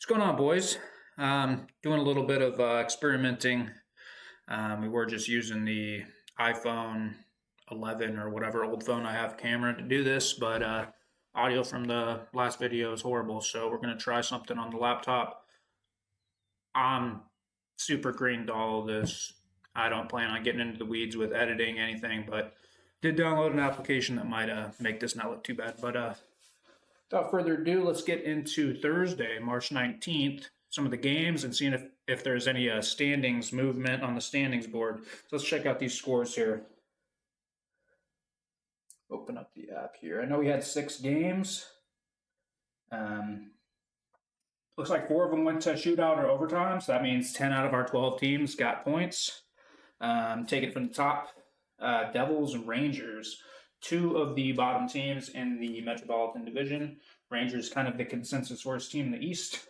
What's going on, boys? Doing a little bit of experimenting. We were just using the iPhone 11 or whatever old phone I have camera to do this, but audio from the last video is horrible, so we're going to try something on the laptop. I'm super green to all of this. I don't plan on getting into the weeds with editing anything, but did download an application that might make this not look too bad. But without further ado, let's get into Thursday, March 19th, some of the games and seeing if there's any standings movement on the standings board. So let's check out these scores here. Open up the app here. I know we had 6 games. Looks like 4 of them went to shootout or overtime, so that means 10 out of our 12 teams got points. Take it from the top, Devils and Rangers. 2 of the bottom teams in the Metropolitan Division. Rangers kind of the consensus worst team in the East.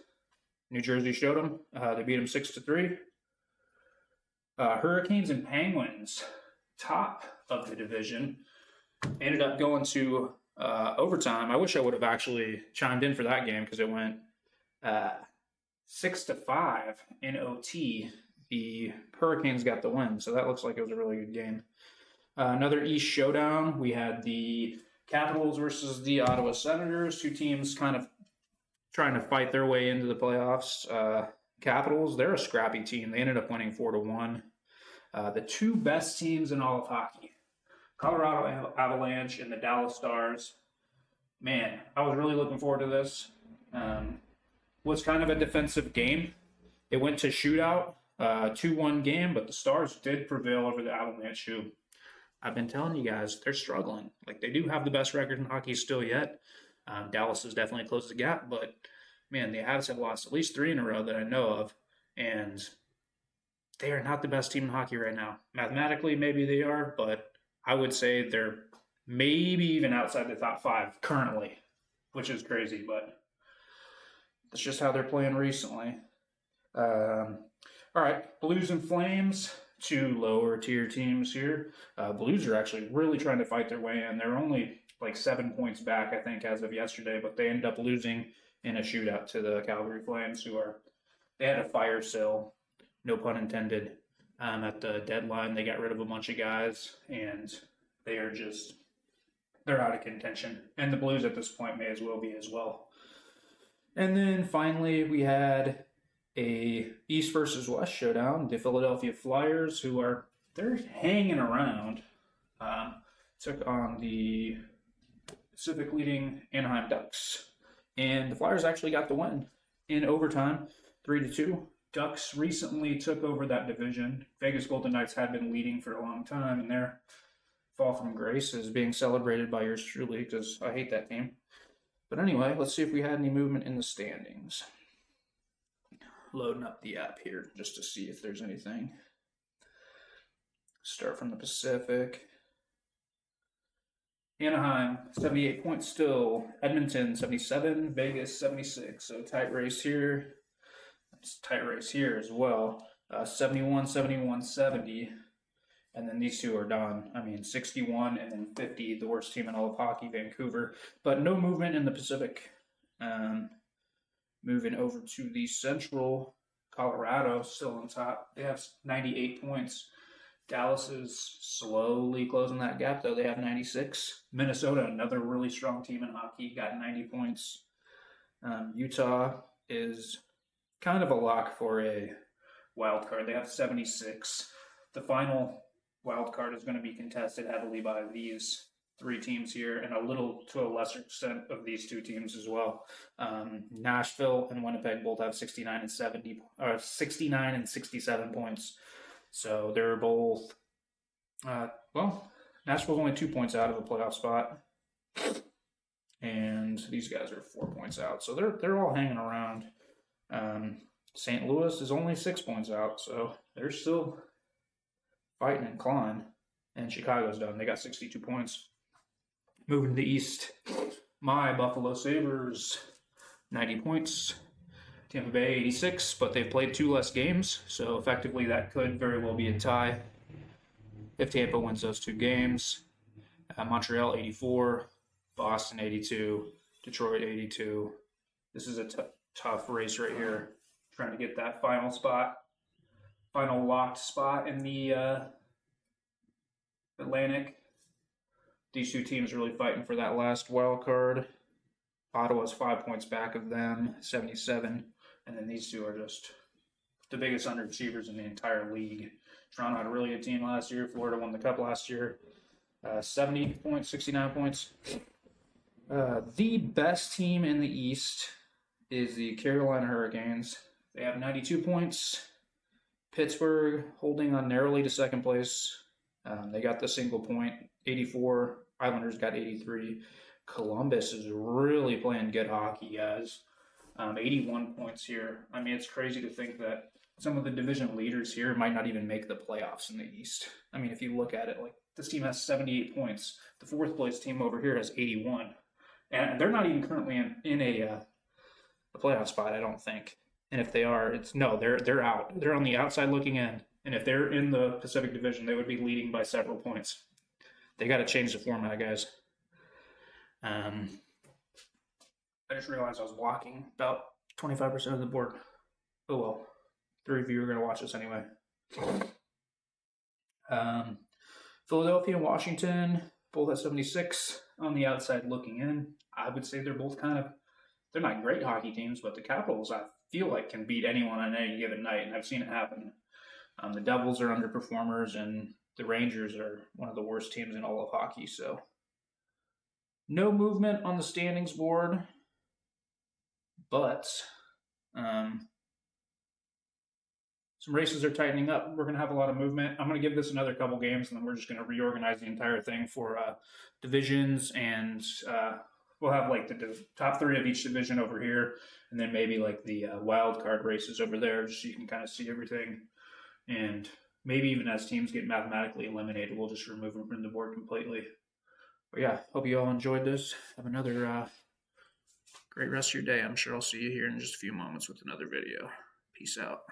New Jersey showed them. They beat them 6-3. Hurricanes and Penguins, top of the division, ended up going to overtime. I wish I would have actually chimed in for that game because it went 6-5 in OT. The Hurricanes got the win, so that looks like it was a really good game. Another East showdown. We had the Capitals versus the Ottawa Senators. 2 teams kind of trying to fight their way into the playoffs. Capitals, they're a scrappy team. They ended up winning 4-1. The 2 best teams in all of hockey, Colorado Avalanche and the Dallas Stars. Man, I was really looking forward to this. Was kind of a defensive game. It went to shootout, 2-1 game, but the Stars did prevail over the Avalanche, who I've been telling you guys, they're struggling. Like, they do have the best record in hockey still yet. Dallas has definitely closed the gap, but, man, the Avs have lost at least 3 in a row that I know of, and they are not the best team in hockey right now. Mathematically, maybe they are, but I would say they're maybe even outside the top 5 currently, which is crazy, but that's just how they're playing recently. All right, Blues and Flames, 2 lower tier teams here. Blues are actually really trying to fight their way in. They're only like 7 points back, I think, as of yesterday, but they ended up losing in a shootout to the Calgary Flames, they had a fire sale, no pun intended, at the deadline. They got rid of a bunch of guys, and they're out of contention. And the Blues at this point may as well be as well. And then finally, we had a East versus West showdown. The Philadelphia Flyers, they're hanging around, took on the Pacific leading Anaheim Ducks. And the Flyers actually got the win in overtime, 3-2. Ducks recently took over that division. Vegas Golden Knights had been leading for a long time, and their fall from grace is being celebrated by yours truly because I hate that team. But anyway, let's see if we had any movement in the standings. Loading up the app here just to see if there's anything. Start from the Pacific. Anaheim, 78 points still. Edmonton, 77. Vegas, 76. So tight race here. It's a tight race here as well. 71, 71, 70. And then these 2 are done. 61 and then 50, the worst team in all of hockey, Vancouver. But no movement in the Pacific. Moving over to the Central, Colorado still on top. They have 98 points. Dallas is slowly closing that gap, though. They have 96. Minnesota, another really strong team in hockey, got 90 points. Utah is kind of a lock for a wild card. They have 76. The final wild card is going to be contested heavily by these 3 teams here, and a little to a lesser extent of these 2 teams as well. Nashville and Winnipeg both have 69 and 67 points. So they're both, Nashville's only 2 points out of a playoff spot, and these guys are 4 points out. So they're all hanging around. St. Louis is only 6 points out, so they're still fighting and clawing. And Chicago's done. They got 62 points. Moving to the East, my Buffalo Sabres, 90 points. Tampa Bay, 86, but they've played 2 less games, so effectively that could very well be a tie if Tampa wins those 2 games. Montreal, 84. Boston, 82. Detroit, 82. This is a tough race right here. Trying to get that final locked spot in the Atlantic. These two teams really fighting for that last wild card. Ottawa's 5 points back of them, 77. And then these two are just the biggest underachievers in the entire league. Toronto had a really good team last year. Florida won the Cup last year. 70 points, 69 points. The best team in the East is the Carolina Hurricanes. They have 92 points. Pittsburgh holding on narrowly to second place. They got the single point, 84. Islanders got 83. Columbus is really playing good hockey, guys. 81 points here. I mean, it's crazy to think that some of the division leaders here might not even make the playoffs in the East. I mean, if you look at it, like this team has 78 points. The fourth place team over here has 81. And they're not even currently in a playoff spot, I don't think. And if they are, they're out. They're on the outside looking in. And if they're in the Pacific Division, they would be leading by several points. They got to change the format, guys. I just realized I was blocking about 25% of the board. Oh well. 3 of you are going to watch this anyway. Philadelphia and Washington, both at 76 on the outside looking in. I would say they're both they're not great hockey teams, but the Capitals, I feel like, can beat anyone on any given night, and I've seen it happen. The Devils are underperformers, and the Rangers are one of the worst teams in all of hockey, so no movement on the standings board, but some races are tightening up. We're going to have a lot of movement. I'm going to give this another couple games, and then we're just going to reorganize the entire thing for divisions, and we'll have like the top 3 of each division over here, and then maybe like the wild card races over there, just so you can kind of see everything. And maybe even as teams get mathematically eliminated, we'll just remove them from the board completely. But yeah, hope you all enjoyed this. Have another great rest of your day. I'm sure I'll see you here in just a few moments with another video. Peace out.